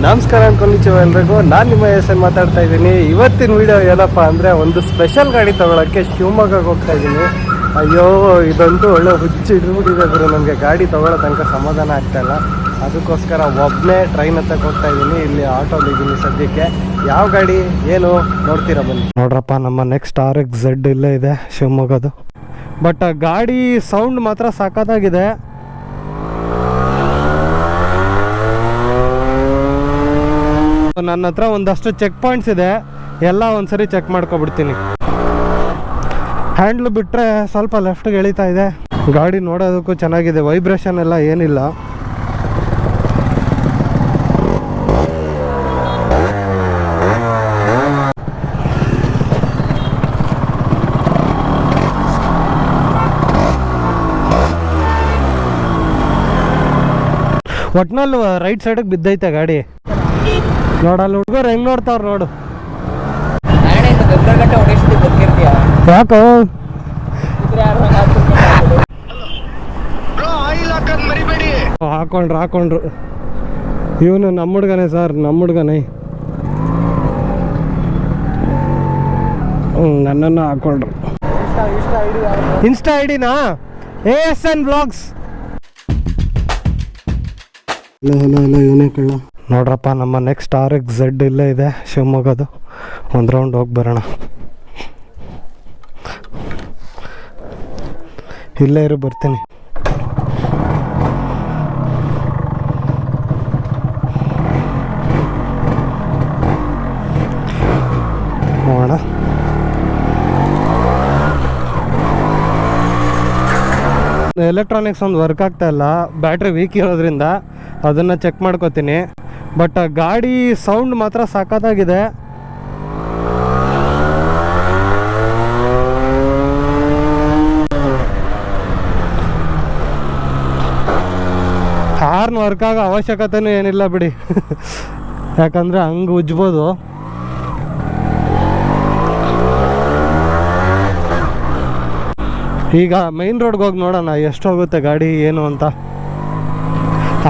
ನಮಸ್ಕಾರ ಅನ್ಕೊಂಡಿದ್ದೀವಿ ಎಲ್ರಿಗೂ. ನಾನು ನಿಮ್ಮ ಎಸ್ ಮಾತಾಡ್ತಾ ಇದ್ದೀನಿ. ಇವತ್ತಿನ ವಿಡಿಯೋ ಏನಪ್ಪ ಅಂದರೆ ಒಂದು ಸ್ಪೆಷಲ್ ಗಾಡಿ ತೊಗೊಳಕ್ಕೆ ಶಿವಮೊಗ್ಗಕ್ಕೆ ಹೋಗ್ತಾ ಇದ್ದೀನಿ. ಅಯ್ಯೋ ಇದಂತೂ ಒಳ್ಳೆ ಹುಚ್ಚು ಹಿಡಿದ್ಬಿಟ್ಟಿದೆ ಗುರು. ನನಗೆ ಗಾಡಿ ತೊಗೊಳ್ಳೋ ತನಕ ಸಮಾಧಾನ ಆಗ್ತಾಯಿಲ್ಲ. ಅದಕ್ಕೋಸ್ಕರ ಒಬ್ಬನೇ ಟ್ರೈನ್ ಹತ್ತಕ್ಕೆ ಹೋಗ್ತಾ ಇದ್ದೀನಿ. ಇಲ್ಲಿ ಆಟೋಲಿದ್ದೀನಿ ಸದ್ಯಕ್ಕೆ. ಯಾವ ಗಾಡಿ ಏನು ನೋಡ್ತೀರಾ ಬನ್ನಿ. ನೋಡ್ರಪ್ಪ, ನಮ್ಮ ನೆಕ್ಸ್ಟ್ RX-Z ಇಲ್ಲೇ ಇದೆ ಶಿವಮೊಗ್ಗದು. ಬಟ್ ಗಾಡಿ ಸೌಂಡ್ ಮಾತ್ರ ಸಖತ್ತಾಗಿದೆ. ನನ್ನ ಹತ್ರ ಒಂದಷ್ಟು ಚೆಕ್ ಪಾಯಿಂಟ್ಸ್ ಇದೆ, ಎಲ್ಲ ಒಂದ್ಸರಿ ಚೆಕ್ ಮಾಡ್ಕೊಬಿಡ್ತೀನಿ. ಹ್ಯಾಂಡ್ಲು ಬಿಟ್ಟರೆ ಸ್ವಲ್ಪ ಲೆಫ್ಟ್ಗೆ ಎಳಿತಾ ಇದೆ. ಗಾಡಿ ನೋಡೋದಕ್ಕೂ ಚೆನ್ನಾಗಿದೆ, ವೈಬ್ರೇಷನ್ ಎಲ್ಲ ಏನಿಲ್ಲ. ಒಟ್ನಲ್ಲಿ ರೈಟ್ ಸೈಡಿಗೆ ಬಿದ್ದೈತೆ ಗಾಡಿ. ನೋಡಲ್ಲ ಹುಡುಗರು ಹೆಂಗ್ ನೋಡ್ತಾವ್ರು ನೋಡು. ಯಾಕೋ ಹಾಕೊಂಡ್ರು ಇವನು ನಮ್ಮ ಹುಡ್ಗನೇ ಸರ್, ನಮ್ಮ ಹುಡ್ಗನೇ. ನನ್ನನ್ನು ಹಾಕೊಂಡ್ರು. ಇನ್ಸ್ಟಾ ಐಡಿನಾ ASN ವ್ಲಾಗ್ಸ್. ಇಲ್ಲ ಇವನೇ ಕಳ್ಳ. ನೋಡ್ರಪ್ಪ, ನಮ್ಮ ನೆಕ್ಸ್ಟ್ RX-Z ಇಲ್ಲೇ ಇದೆ ಶಿವಮೊಗ್ಗದು. ಒಂದು ರೌಂಡ್ ಹೋಗಿ ಬರೋಣ. ಇಲ್ಲೇ ಇರು, ಬರ್ತೀನಿ. ಹೋಗೋಣ. ಎಲೆಕ್ಟ್ರಾನಿಕ್ಸ್ ಒಂದು ವರ್ಕ್ ಆಗ್ತಾ ಇಲ್ಲ, ಬ್ಯಾಟ್ರಿ ವೀಕ್ ಇರೋದ್ರಿಂದ ಅದನ್ನು ಚೆಕ್ ಮಾಡ್ಕೋತೀನಿ. ಬಟ್ ಗಾಡಿ ಸೌಂಡ್ ಮಾತ್ರ ಸಖತ್ತಾಗಿದೆ. ಹಾರ್ನ್ ವರ್ಕ್ ಆಗೋ ಅವಶ್ಯಕತೆನೂ ಏನಿಲ್ಲ ಬಿಡಿ, ಯಾಕಂದರೆ ಹಂಗೆ ಉಜ್ಬೋದು. ಈಗ ಮೈನ್ ರೋಡ್ಗೆ ಹೋಗಿ ನೋಡೋಣ ಎಷ್ಟು ಹೋಗುತ್ತೆ ಗಾಡಿ ಏನು ಅಂತ.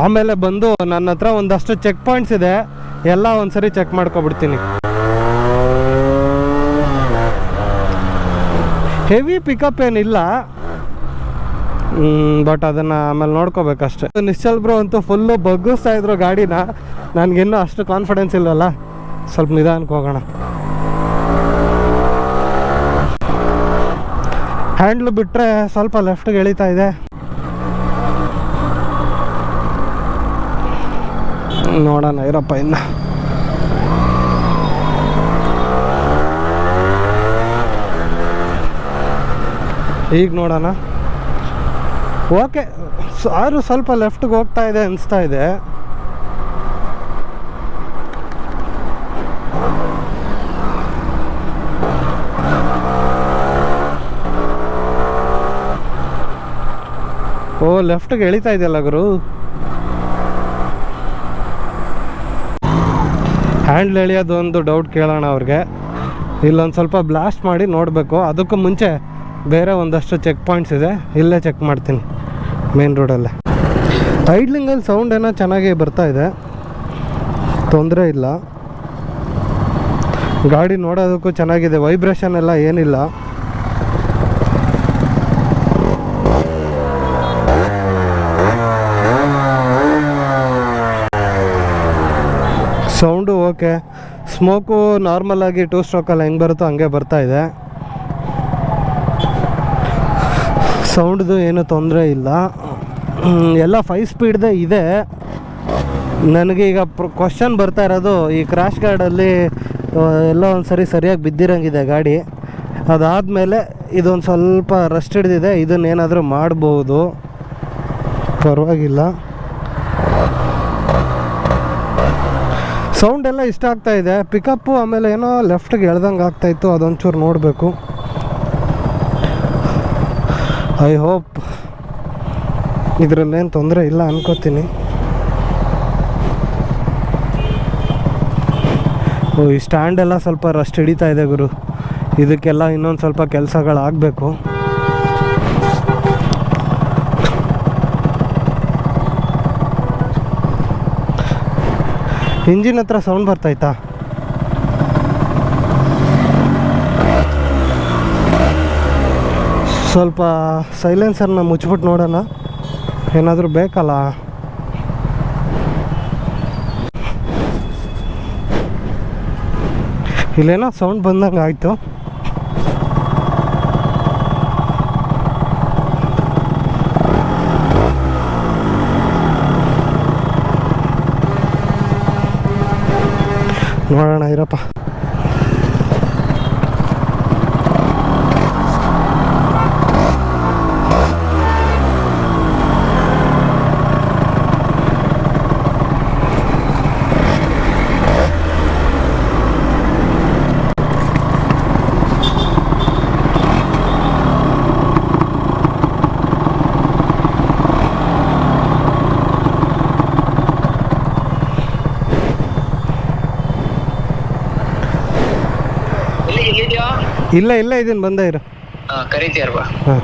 ಆಮೇಲೆ ಬಂದು ನನ್ನ ಹತ್ರ ಒಂದಷ್ಟು ಚೆಕ್ ಪಾಯಿಂಟ್ಸ್ ಇದೆ, ಎಲ್ಲ ಒಂದ್ಸರಿ ಚೆಕ್ ಮಾಡ್ಕೊಬಿಡ್ತೀನಿ. ಹೆವಿ ಪಿಕಪ್ ಏನಿಲ್ಲ, ಬಟ್ ಅದನ್ನು ಆಮೇಲೆ ನೋಡ್ಕೋಬೇಕಷ್ಟೆ. ನಿಶ್ಚಲ್ ಬ್ರೋ ಅಂತೂ ಫುಲ್ಲು ಬಗ್ಗಿಸ್ತಾ ಇದ್ರು ಗಾಡಿನ. ನನಗಿನ್ನೂ ಅಷ್ಟು ಕಾನ್ಫಿಡೆನ್ಸ್ ಇಲ್ಲವಲ್ಲ, ಸ್ವಲ್ಪ ನಿಧಾನಕ್ಕೆ ಹೋಗೋಣ. ಹ್ಯಾಂಡ್ಲು ಬಿಟ್ಟರೆ ಸ್ವಲ್ಪ ಲೆಫ್ಟ್ಗೆ ಎಳಿತಾ ಇದೆ. ನೋಡೋಣ ಇರಪ್ಪ ಇನ್ನು. ಈಗ ನೋಡೋಣ. ಓಕೆ, ಆರು ಸ್ವಲ್ಪ ಲೆಫ್ಟ್ಗೆ ಹೋಗ್ತಾ ಇದೆ ಅನಿಸ್ತಾ ಇದೆ. ಓ, ಲೆಫ್ಟ್ಗೆ ಎಳಿತಾ ಇದೆಯಲ್ಲ ಗುರು. ಹ್ಯಾಂಡ್ಲ್ ಎಳಿಯೋದು ಒಂದು ಡೌಟ್ ಕೇಳೋಣ ಅವ್ರಿಗೆ. ಇಲ್ಲೊಂದು ಸ್ವಲ್ಪ ಬ್ಲಾಸ್ಟ್ ಮಾಡಿ ನೋಡಬೇಕು. ಅದಕ್ಕೂ ಮುಂಚೆ ಬೇರೆ ಒಂದಷ್ಟು ಚೆಕ್ ಪಾಯಿಂಟ್ಸ್ ಇದೆ, ಇಲ್ಲೇ ಚೆಕ್ ಮಾಡ್ತೀನಿ ಮೇನ್ ರೋಡಲ್ಲೇ. ಐಡ್ಲಿಂಗಲ್ಲಿ ಸೌಂಡ್ ಏನೋ ಚೆನ್ನಾಗಿ ಬರ್ತಾ ಇದೆ, ತೊಂದರೆ ಇಲ್ಲ. ಗಾಡಿ ನೋಡೋದಕ್ಕೂ ಚೆನ್ನಾಗಿದೆ, ವೈಬ್ರೇಷನ್ ಎಲ್ಲ ಏನಿಲ್ಲ. Sound okay. ಸ್ಮೋಕು ನಾರ್ಮಲ್ ಆಗಿ 2 ಸ್ಟ್ರೋಕಲ್ಲಿ ಹೆಂಗೆ ಬರುತ್ತೋ ಹಂಗೆ ಬರ್ತಾ ಇದೆ. ಸೌಂಡ್ದು ಏನು ತೊಂದರೆ ಇಲ್ಲ. ಎಲ್ಲ 5 ಸ್ಪೀಡ್ದೇ ಇದೆ. ನನಗೆ ಈಗ ಕ್ವಶನ್ ಬರ್ತಾ ಇರೋದು, ಈ ಕ್ರ್ಯಾಶ್ ಗಾರ್ಡಲ್ಲಿ ಎಲ್ಲ ಒಂದು ಸರಿಯಾಗಿ ಬಿದ್ದಿರಂಗಿದೆ ಗಾಡಿ. ಅದಾದಮೇಲೆ ಇದೊಂದು ಸ್ವಲ್ಪ ರಸ್ಟ್ ಹಿಡಿದಿದೆ. ಇದನ್ನೇನಾದರೂ ಮಾಡ್ಬೋದು, ಪರವಾಗಿಲ್ಲ. ಸೌಂಡ್ ಎಲ್ಲ ಇಷ್ಟ ಆಗ್ತಾ ಇದೆ. ಪಿಕಪ್ಪು ಆಮೇಲೆ ಏನೋ ಲೆಫ್ಟ್ಗೆ ಎಳ್ದಂಗೆ ಆಗ್ತಾಯಿತ್ತು, ಅದೊಂಚೂರು ನೋಡಬೇಕು. ಐ ಹೋಪ್ ಇದರಲ್ಲೇನು ತೊಂದರೆ ಇಲ್ಲ ಅನ್ಕೋತೀನಿ. ಈ ಸ್ಟ್ಯಾಂಡೆಲ್ಲ ಸ್ವಲ್ಪ ರಸ್ಟ್ ಹಿಡಿತಾ ಇದೆ ಗುರು. ಇದಕ್ಕೆಲ್ಲ ಇನ್ನೊಂದು ಸ್ವಲ್ಪ ಕೆಲಸಗಳಾಗಬೇಕು. ಇಂಜಿನ್ ಹತ್ರ ಸೌಂಡ್ ಬರ್ತಾಯ್ತಾ? ಸ್ವಲ್ಪ ಸೈಲೆನ್ಸರ್ನ ಮುಚ್ಚಿಬಿಟ್ಟು ನೋಡೋಣ, ಏನಾದರೂ ಬೇಕಲ್ಲ. ಇಲ್ಲೇನೋ ಸೌಂಡ್ ಬಂದಂಗೆ ಆಯಿತು. ನೋಡೋಣ ಇರಪ್ಪ. ಇಲ್ಲ ಇಲ್ಲ ಇದೀನಿ, ಬಂದ ಇರು. ಕರೀತೀಯಲ್ವಾ? ಹಾಂ.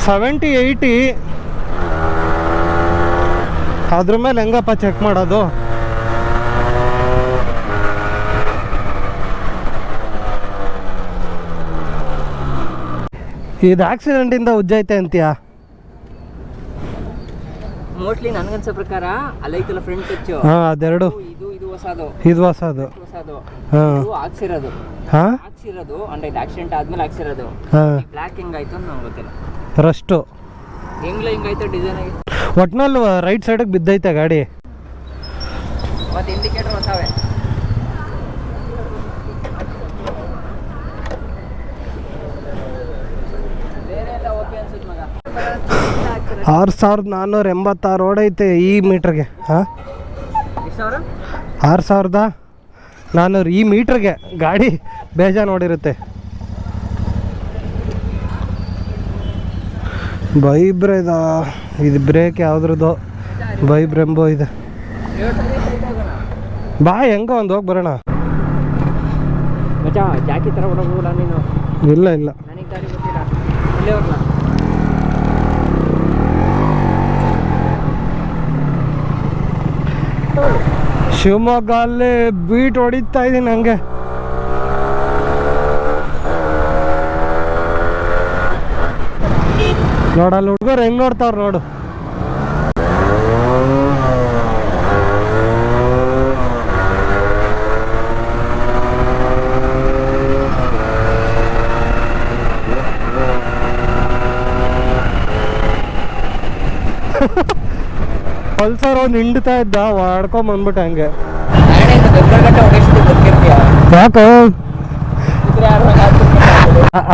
ಸೆವೆಂಟಿ 80 ಅದ್ರ ಮೇಲೆ ಹೆಂಗಪ್ಪ ಚೆಕ್ ಮಾಡೋದು? ಇದು ಆಕ್ಸಿಡೆಂಟಿಂದ ಉಜ್ಜೈತೆ ಅಂತೀಯಾ? ಮೋಸ್ಟ್ಲಿ ನನಗನ್ಸೋ ಪ್ರಕಾರ ಅಲ್ಲೈತಲ್ಲ ಫ್ರಂಟ್ ಟಚ್, ಅದೆರಡು. ಇದು ಹೊಸದು, ಇದು ಹೊಸದು. ಇದು ಹಾಕ್ಸಿರೋದು ಅಂದ್ರೆ ಆಕ್ಸಿಡೆಂಟ್ ಆದ್ಮೇಲೆ ಹಾಕ್ಸಿರೋದು. ಬ್ಲಾಕ್ ಹೆಂಗಾಯ್ತು ಅಂತ ನಂಗೆ ಗೊತ್ತಿಲ್ಲ. ರಷ್ಟು ಹಿಂಗಾಯ್ತು ಡಿಸೈನ್ ಆಗಿ. ಒಟ್ನಲ್ಲಿ ರೈಟ್ ಸೈಡಿಗೆ ಬಿದ್ದೈತೆ ಗಾಡಿ. ಮತ್ತೆ ಇಂಡಿಕೇಟರ್ ಹೊಸವೇ. 6486 ಓಡೈತೆ ಈ ಮೀಟ್ರಿಗೆ. ಹಾಂ, 6400 ಈ ಮೀಟ್ರಿಗೆ ಗಾಡಿ ಬೇಜಾರು ನೋಡಿರುತ್ತೆ. ಬೈಬ್ರೆದ ಇದು ಬ್ರೇಕ್ ಯಾವುದ್ರದ್ದು? ಬೈಬ್ರೆಂಬೋ ಇದೆ. ಬಾ ಹೆಂಗೋ ಒಂದು ಹೋಗಿ ಬರೋಣ. ಜಾಕಿ ಥರ ಹೊಡೋಲ್ಲ ನೀನು? ಇಲ್ಲ ಇಲ್ಲ, ನನಗೆ ಗಾಡಿ ಗೊತ್ತಿಲ್ಲ. ಇಲ್ಲೇ ಹೋಗ್ಲಾ? ಶಿವಮೊಗ್ಗ ಅಲ್ಲಿ ಬೀಟ್ ಹೊಡಿತಾ ಇದ್ದೀನಿ ಹಂಗೆ. ನೋಡಲ್ಲ ಹುಡುಗರು ಹೆಂಗ್ ನೋಡ್ತಾವ್ರು ನೋಡು. ಪಲ್ಸರ್ ಒಂದು ಹಿಂಡ್ತಾ ಇದ್ದ, ಹೊಡ್ಕೊಂಡ್ ಬಂದ್ಬಿಟ್ಟೆ ಹಂಗೆ. ಯಾಕೋ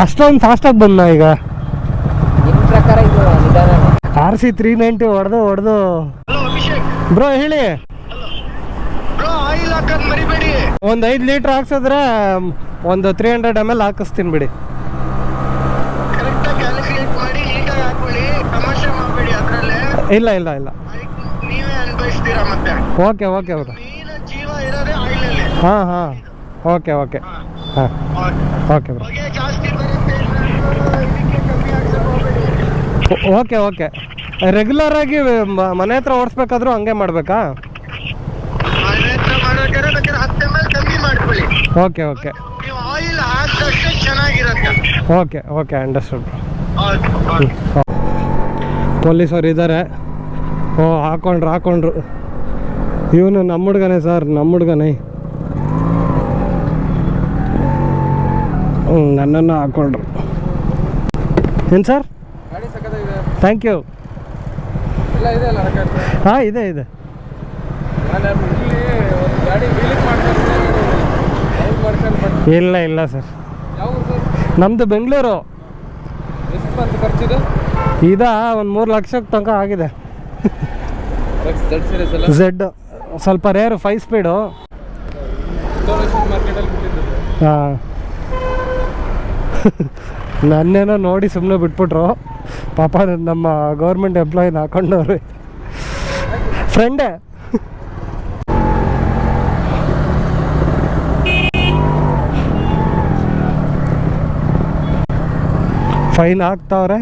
ಅಷ್ಟೊಂದು ಫಾಸ್ಟಾಗಿ ಬಂದ ಈಗ? RC 390 ಹೊಡೆದು. ಬ್ರೋ ಹೇಳಿ. ಒಂದು 5 ಲೀಟ್ರ್ ಹಾಕ್ಸಿದ್ರೆ ಒಂದು 300 ml ಹಾಕಿಸ್ತೀನಿ ಬಿಡಿ. ಇಲ್ಲ ಇಲ್ಲ ಇಲ್ಲ, ಓಕೆ ಓಕೆ ಬ್ರೋ. ಹಾಂ ಹಾಂ, ಓಕೆ ಓಕೆ. ಹಾಂ okay bro. Okay okay. Regular ಆಗಿ ಮನೆ ಹತ್ರ ಓಡಿಸ್ಬೇಕಾದ್ರೂ ಹಂಗೆ ಮಾಡಬೇಕಾ? Okay okay okay okay, understood. ಪೊಲೀಸರು ಇದ್ದಾರೆ. ಓ ಹಾಕೊಂಡ್ರು. ಇವನು ನಮ್ಮ ಹುಡ್ಗನೇ ಸರ್, ನಮ್ಮ ಹುಡ್ಗನೇ. ನನ್ನನ್ನು ಹಾಕೊಂಡ್ರು. ಏನು ಸರ್? Thank you. ಹಾಂ ಇದೆ ಇದೆ. ಇಲ್ಲ ಇಲ್ಲ ಸರ್, ನಮ್ಮದು ಬೆಂಗಳೂರು. ಇದಾ ಒಂದು 3 ಲಕ್ಷಕ್ಕೆ ತನಕ ಆಗಿದೆ. ಝೆಡ್ ಸ್ವಲ್ಪ ರೇರು, 5 ಸ್ಪೀಡು. ಹಾಂ, ನನ್ನೇನೋ ನೋಡಿ ಸುಮ್ಮನೆ ಬಿಟ್ಬಿಟ್ರು. ಪಾಪ ನಮ್ಮ ಗೌರ್ಮೆಂಟ್ ಎಂಪ್ಲಾಯಿನ ಹಾಕೊಂಡವ್ರೆ ಫ್ರೆಂಡೇ. ಫೈನ್ ಹಾಕ್ತಾವ್ರೆ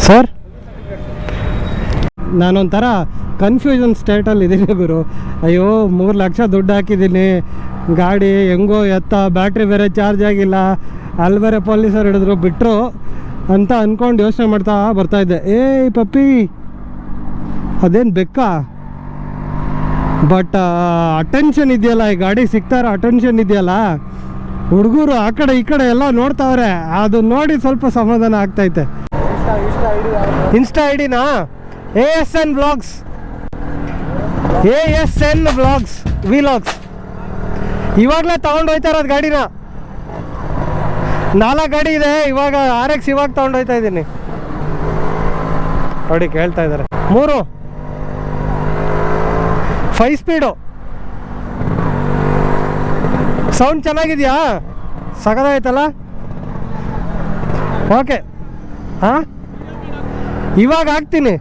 ಸರ್. ನಾನೊಂಥರ ಕನ್ಫ್ಯೂಷನ್ ಸ್ಟೇಟಲ್ಲಿ ಇದ್ದೀನಿ ಗುರು. ಅಯ್ಯೋ 3 ಲಕ್ಷ ದುಡ್ಡು ಹಾಕಿದ್ದೀನಿ, ಗಾಡಿ ಹೆಂಗೋ ಎತ್ತ, ಬ್ಯಾಟ್ರಿ ಬೇರೆ ಚಾರ್ಜ್ ಆಗಿಲ್ಲ, ಅಲ್ಲಿ ಬೇರೆ ಪೊಲೀಸರು ಹಿಡಿದ್ರು ಬಿಟ್ಟರು ಅಂತ ಅಂದ್ಕೊಂಡು ಯೋಚನೆ ಮಾಡ್ತಾ ಬರ್ತಾಯಿದ್ದೆ. ಏಯ್ ಪಪ್ಪಿ, ಅದೇನು ಬೆಕ್ಕಾ? ಬಟ್ ಅಟೆನ್ಷನ್ ಇದೆಯಲ್ಲ, ಈ ಗಾಡಿ ಸಿಗ್ತಾರ ಅಟೆನ್ಷನ್ ಇದೆಯಲ್ಲ, ಹುಡುಗರು ಆ ಕಡೆ ಈ ಕಡೆ ಎಲ್ಲ ನೋಡ್ತಾವ್ರೆ, ಅದು ನೋಡಿ ಸ್ವಲ್ಪ ಸಮಾಧಾನ ಆಗ್ತೈತೆ. ಇನ್ಸ್ಟಾ ಐ ಡಿನಾ ASN vlogs, ASN vlogs vlogs. ಇವಾಗಲೇ ತಗೊಂಡು ಹೋಯ್ತಾ ಇರೋದು ಗಾಡಿನ. 4 ಗಾಡಿ ಇದೆ ಇವಾಗ, RX ಇವಾಗ ತಗೊಂಡು ಹೋಯ್ತಾ ಇದ್ದೀನಿ ನೋಡಿ. ಕೇಳ್ತಾ ಇದ್ದಾರೆ 3 5 ಸ್ಪೀಡು. ಸೌಂಡ್ ಚೆನ್ನಾಗಿದೆಯಾ? ಸಗದಾಯ್ತಲ್ಲ. ಓಕೆ, ಹಾಂ ಇವಾಗ ಹಾಕ್ತೀನಿ.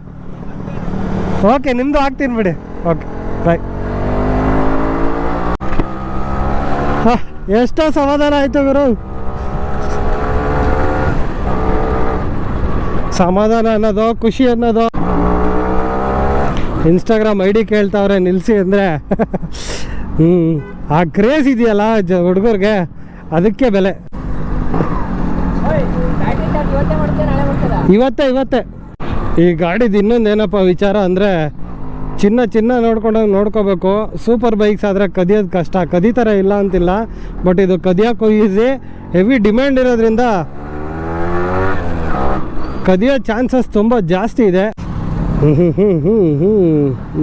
ಓಕೆ, ನಿಮ್ಮದು ಹಾಕ್ತೀನಿ ಬಿಡಿ. Okay bye. ಹಾಂ, ಎಷ್ಟೋ ಸಮಾಧಾನ ಆಯಿತು ಗುರು. ಸಮಾಧಾನ ಅನ್ನೋದು, ಖುಷಿ ಅನ್ನೋದು. ಇನ್ಸ್ಟಾಗ್ರಾಮ್ ID ಕೇಳ್ತಾವ್ರೆ ನಿಲ್ಲಿಸಿ ಅಂದರೆ ಆ ಕ್ರೇಜ್ ಇದೆಯಲ್ಲ ಹುಡುಗರಿಗೆ, ಅದಕ್ಕೆ ಬೆಲೆ. ಇವತ್ತೇ ಈ ಗಾಡಿದು ಇನ್ನೊಂದೇನಪ್ಪ ವಿಚಾರ ಅಂದರೆ, ಚಿನ್ನ ನೋಡ್ಕೋಬೇಕು. ಸೂಪರ್ ಬೈಕ್ಸ್ ಆದರೆ ಕದಿಯೋದು ಕಷ್ಟ, ಕದೀತಾರೆ ಇಲ್ಲ ಅಂತಿಲ್ಲ, ಬಟ್ ಇದು ಕದಿಯೋಕ್ಕೂ ಈಸಿ. ಹೆವಿ ಡಿಮ್ಯಾಂಡ್ ಇರೋದ್ರಿಂದ ಕದಿಯೋ ಚಾನ್ಸಸ್ ತುಂಬ ಜಾಸ್ತಿ ಇದೆ.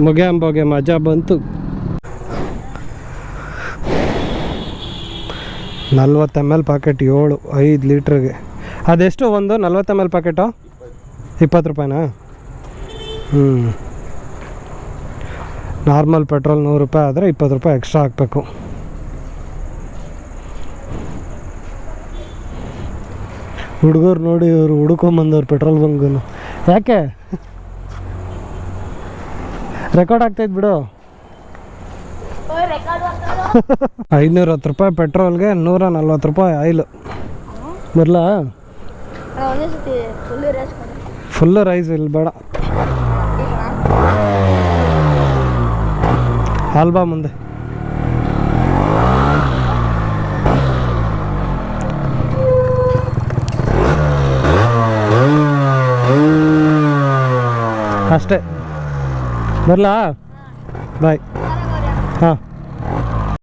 ಮುಗಿಯಂಬೋಗೆ ಮಜಾ ಬಂತು. 40 ml ಪ್ಯಾಕೆಟ್ 7 5 ಲೀಟ್ರಿಗೆ. ಅದೆಷ್ಟು ಒಂದು 40 ml ಪ್ಯಾಕೆಟು? 20 ರೂಪಾಯಿನಾ? ನಾರ್ಮಲ್ ಪೆಟ್ರೋಲ್ 100 ರೂಪಾಯಿ ಆದರೆ 20 ರೂಪಾಯಿ ಎಕ್ಸ್ಟ್ರಾ ಹಾಕಬೇಕು. ಹುಡುಗರು ನೋಡಿ ಇವರು ಹುಡ್ಕೊಂಬಂದವ್ರು ಪೆಟ್ರೋಲ್ ಬಂಕು. ಯಾಕೆ ರೆಕಾರ್ಡ್ ಆಗ್ತೈತೆ ಬಿಡು. 510 ರೂಪಾಯಿ ಪೆಟ್ರೋಲ್ಗೆ 140 ರೂಪಾಯಿ ಆಯಿಲು. ಬರಲಾ? ಫುಲ್ಲು ರೈಸ್ ಇಲ್ಲಿ ಬೇಡ, ಆಲ್ಬಾ ಮುಂದೆ. ಅಷ್ಟೇ, ಬರಲಾ? ಬಾಯ್. ಹಾಂ.